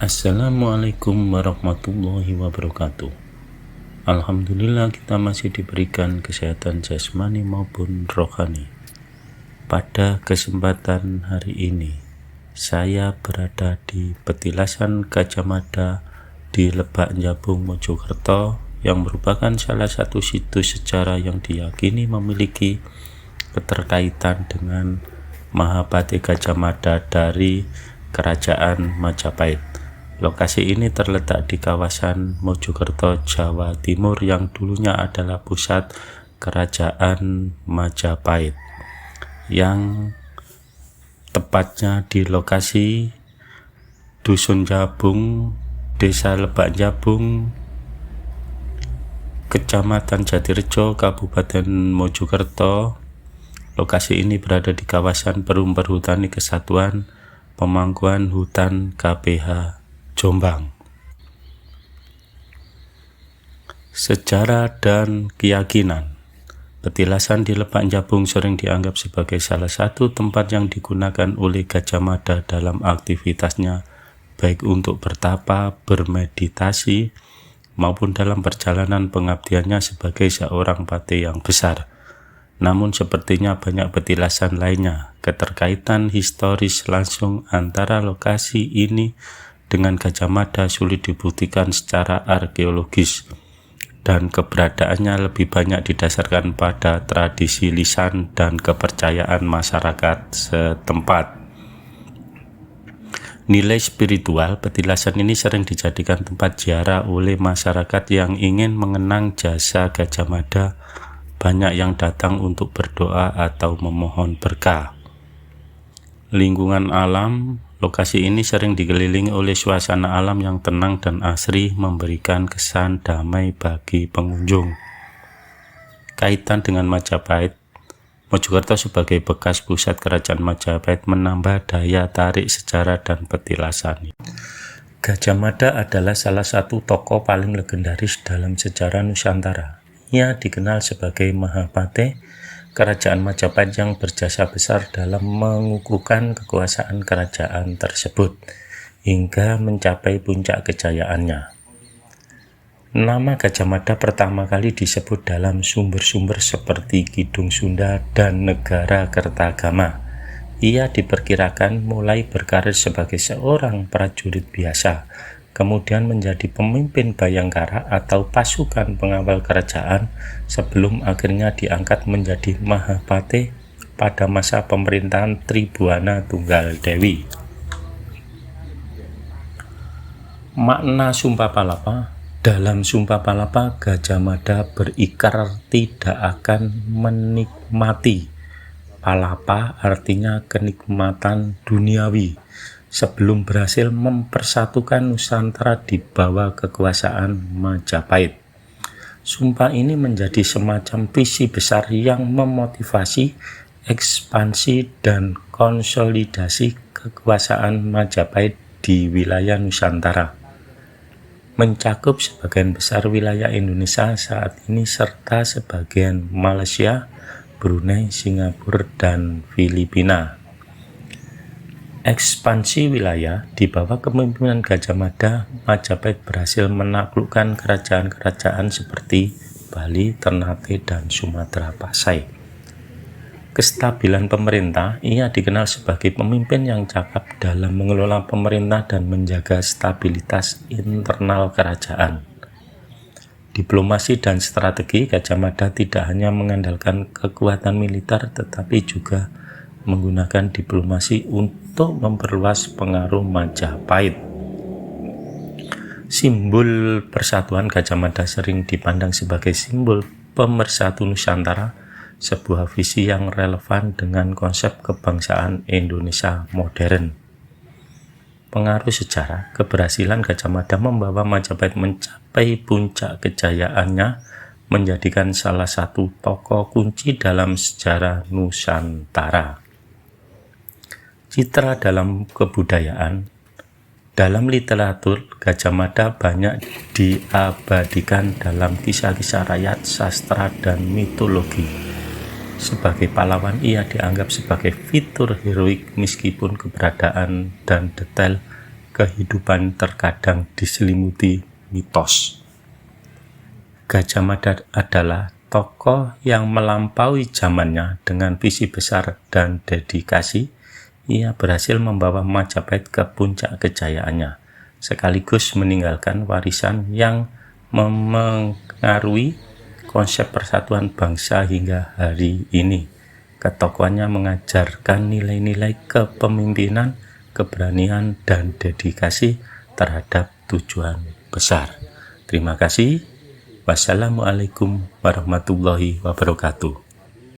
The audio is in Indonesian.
Assalamualaikum warahmatullahi wabarakatuh. Alhamdulillah kita masih diberikan kesehatan jasmani maupun rohani. Pada kesempatan hari ini, saya berada di petilasan Gajah Mada di Lebak Njabung, Mojokerto, yang merupakan salah satu situs sejarah yang diyakini memiliki keterkaitan dengan Mahapati Gajah Mada dari Kerajaan Majapahit. Lokasi ini terletak di kawasan Mojokerto, Jawa Timur, yang dulunya adalah pusat Kerajaan Majapahit, yang tepatnya di lokasi Dusun Jabung, Desa Lebak Njabung, Kecamatan Jatirejo, Kabupaten Mojokerto. Lokasi ini berada di kawasan Perum Perhutani Kesatuan Pemangkuan Hutan KPH Jombang. Sejarah dan keyakinan. Petilasan di Lebak Njabung sering dianggap sebagai salah satu tempat yang digunakan oleh Gajah Mada dalam aktivitasnya, baik untuk bertapa, bermeditasi, maupun dalam perjalanan pengabdiannya sebagai seorang patih yang besar. Namun sepertinya banyak petilasan lainnya, keterkaitan historis langsung antara lokasi ini dengan Gajah Mada sulit dibuktikan secara arkeologis, dan keberadaannya lebih banyak didasarkan pada tradisi lisan dan kepercayaan masyarakat setempat. Nilai spiritual, petilasan ini sering dijadikan tempat ziarah oleh masyarakat yang ingin mengenang jasa Gajah Mada. Banyak yang datang untuk berdoa atau memohon berkah. Lingkungan alam, lokasi ini sering dikelilingi oleh suasana alam yang tenang dan asri, memberikan kesan damai bagi pengunjung. Kaitan dengan Majapahit, Mojokerto sebagai bekas pusat Kerajaan Majapahit menambah daya tarik sejarah dan petilasan. Gajah Mada adalah salah satu tokoh paling legendaris dalam sejarah Nusantara. Ia dikenal sebagai Mahapati Kerajaan Majapahit yang berjasa besar dalam mengukuhkan kekuasaan kerajaan tersebut hingga mencapai puncak kejayaannya. Nama Gajah Mada pertama kali disebut dalam sumber-sumber seperti Kidung Sunda dan Negara Kertagama. Ia diperkirakan mulai berkarir sebagai seorang prajurit biasa, kemudian menjadi pemimpin Bayangkara atau pasukan pengawal kerajaan, sebelum akhirnya diangkat menjadi Mahapati pada masa pemerintahan Tribhuwana Tunggal Dewi. Makna Sumpah Palapa. Dalam Sumpah Palapa, Gajah Mada berikrar tidak akan menikmati. Palapa artinya kenikmatan duniawi, sebelum berhasil mempersatukan Nusantara di bawah kekuasaan Majapahit. Sumpah ini menjadi semacam visi besar yang memotivasi ekspansi dan konsolidasi kekuasaan Majapahit di wilayah Nusantara, mencakup sebagian besar wilayah Indonesia saat ini serta sebagian Malaysia, Brunei, Singapura, dan Filipina. Ekspansi wilayah di bawah kepemimpinan Gajah Mada, Majapahit berhasil menaklukkan kerajaan-kerajaan seperti Bali, Ternate, dan Sumatera Pasai. Kestabilan pemerintah, ia dikenal sebagai pemimpin yang cakap dalam mengelola pemerintah dan menjaga stabilitas internal kerajaan. Diplomasi dan strategi, Gajah Mada tidak hanya mengandalkan kekuatan militer tetapi juga menggunakan diplomasi untuk memperluas pengaruh Majapahit. Simbol persatuan, Gajah Mada sering dipandang sebagai simbol pemersatu Nusantara, sebuah visi yang relevan dengan konsep kebangsaan Indonesia modern. Pengaruh sejarah, keberhasilan Gajah Mada membawa Majapahit mencapai puncak kejayaannya, menjadikan salah satu tokoh kunci dalam sejarah Nusantara. Citra dalam kebudayaan. Dalam literatur, Gajah Mada banyak diabadikan dalam kisah-kisah rakyat, sastra, dan mitologi. Sebagai pahlawan, ia dianggap sebagai fitur heroik meskipun keberadaan dan detail kehidupan terkadang diselimuti mitos. Gajah Mada adalah tokoh yang melampaui zamannya. Dengan visi besar dan dedikasi, ia berhasil membawa Majapahit ke puncak kejayaannya, sekaligus meninggalkan warisan yang memengaruhi konsep persatuan bangsa hingga hari ini. Ketokohannya mengajarkan nilai-nilai kepemimpinan, keberanian, dan dedikasi terhadap tujuan besar. Terima kasih. Wassalamualaikum warahmatullahi wabarakatuh.